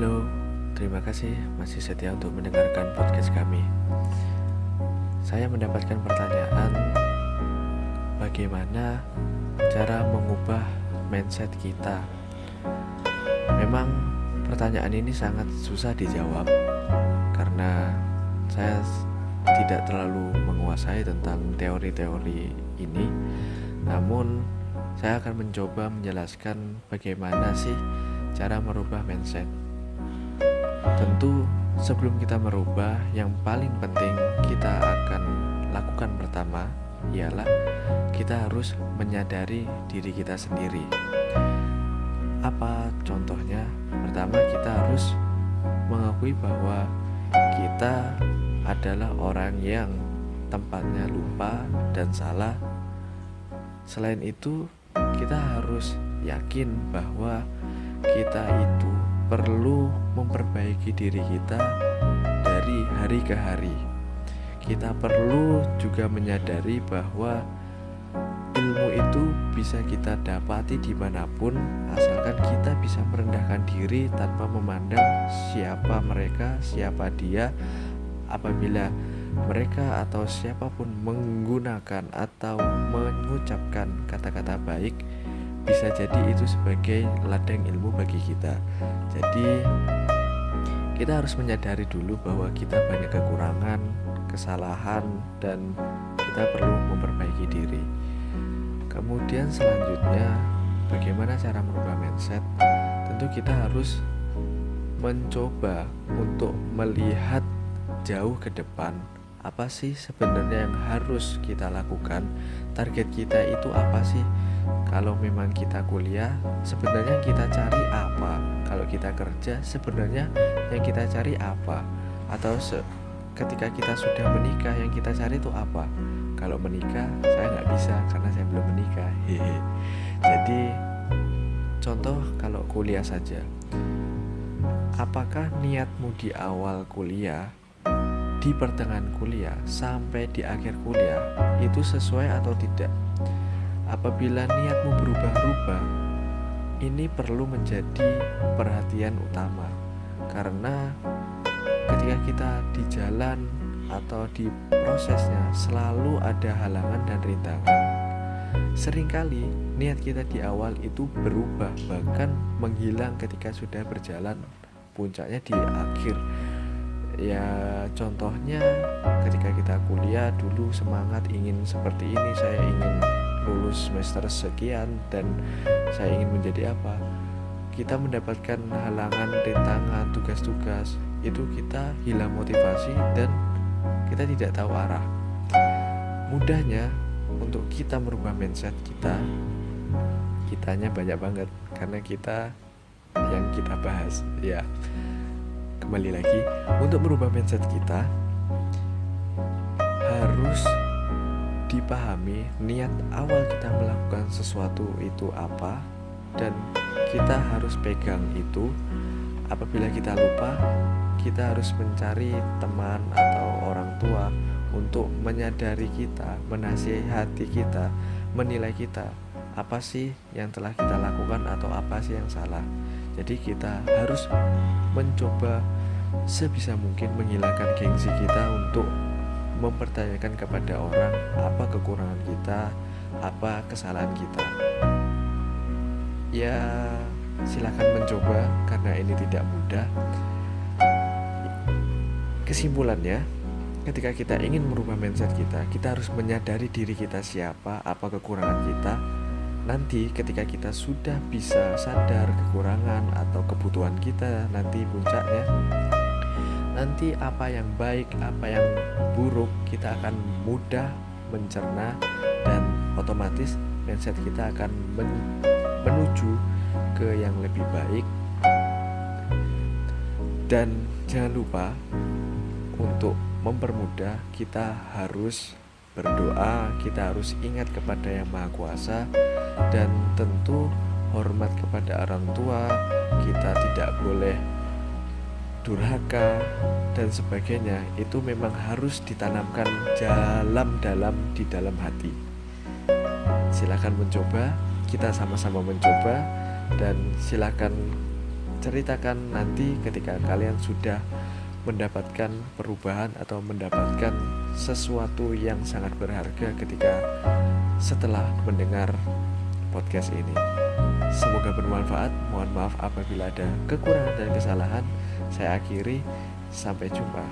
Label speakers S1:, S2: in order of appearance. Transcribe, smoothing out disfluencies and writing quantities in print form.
S1: Halo, terima kasih masih setia untuk mendengarkan podcast kami. Saya mendapatkan pertanyaan, bagaimana cara mengubah mindset kita? Memang pertanyaan ini sangat susah dijawab karena saya tidak terlalu menguasai tentang teori-teori ini. Namun, saya akan mencoba menjelaskan bagaimana sih cara merubah mindset. Tentu sebelum kita merubah, yang paling penting kita akan lakukan pertama ialah kita harus menyadari diri kita sendiri. Apa contohnya? Pertama, kita harus mengakui bahwa kita adalah orang yang tempatnya lupa dan salah. Selain itu, kita harus yakin bahwa kita itu perlu memperbaiki diri kita dari hari ke hari. Kita perlu juga menyadari bahwa ilmu itu bisa kita dapati dimanapun, asalkan kita bisa merendahkan diri tanpa memandang siapa mereka, siapa dia. Apabila mereka atau siapapun menggunakan atau mengucapkan kata-kata baik, bisa jadi itu sebagai ladang ilmu bagi kita. Jadi kita harus menyadari dulu bahwa kita banyak kekurangan, kesalahan, dan kita perlu memperbaiki diri. Kemudian selanjutnya, bagaimana cara merubah mindset? Tentu kita harus mencoba untuk melihat jauh ke depan. Apa sih sebenarnya yang harus kita lakukan? Target kita itu apa sih? Kalau memang kita kuliah, sebenarnya yang kita cari apa? Kalau kita kerja, sebenarnya yang kita cari apa? Atau ketika kita sudah menikah, yang kita cari itu apa? Kalau menikah, saya nggak bisa karena saya belum menikah. Hehe. Jadi, contoh kalau kuliah saja. Apakah niatmu di awal kuliah, di pertengahan kuliah, sampai di akhir kuliah, itu sesuai atau tidak? Apabila niatmu berubah-ubah, ini perlu menjadi perhatian utama. Karena ketika kita di jalan atau di prosesnya selalu ada halangan dan rintangan. Seringkali niat kita di awal itu berubah, bahkan menghilang ketika sudah berjalan, puncaknya di akhir. Ya contohnya ketika kita kuliah dulu semangat ingin seperti ini, saya ingin lulus semester sekian dan saya ingin menjadi apa. Kita mendapatkan halangan, rintangan, tugas-tugas, itu kita hilang motivasi dan kita tidak tahu arah. Mudahnya untuk kita merubah mindset kitanya banyak banget karena kita yang kita bahas ya. Kembali lagi, untuk merubah mindset kita harus dipahami niat awal kita melakukan sesuatu itu apa, dan kita harus pegang itu. Apabila kita lupa, kita harus mencari teman atau orang tua untuk menyadari kita, menasihati kita, menilai kita, apa sih yang telah kita lakukan atau apa sih yang salah. Jadi kita harus mencoba sebisa mungkin menghilangkan gengsi kita untuk mempertanyakan kepada orang apa kekurangan kita, apa kesalahan kita. Ya, silakan mencoba karena ini tidak mudah. Kesimpulannya, ketika kita ingin merubah mindset kita harus menyadari diri kita siapa, apa kekurangan kita. Nanti ketika kita sudah bisa sadar kekurangan atau kebutuhan kita, nanti puncaknya, nanti apa yang baik, apa yang buruk, kita akan mudah mencerna dan otomatis mindset kita akan menuju ke yang lebih baik. Dan jangan lupa untuk mempermudah, kita harus berdoa, kita harus ingat kepada Yang Maha Kuasa, dan tentu hormat kepada orang tua. Kita tidak boleh durhaka dan sebagainya. Itu memang harus ditanamkan dalam di dalam hati. Silakan mencoba, kita sama-sama mencoba, dan silakan ceritakan nanti ketika kalian sudah mendapatkan perubahan atau mendapatkan sesuatu yang sangat berharga ketika setelah mendengar podcast ini. Semoga bermanfaat. Mohon maaf apabila ada kekurangan dan kesalahan. Saya akhiri, sampai jumpa.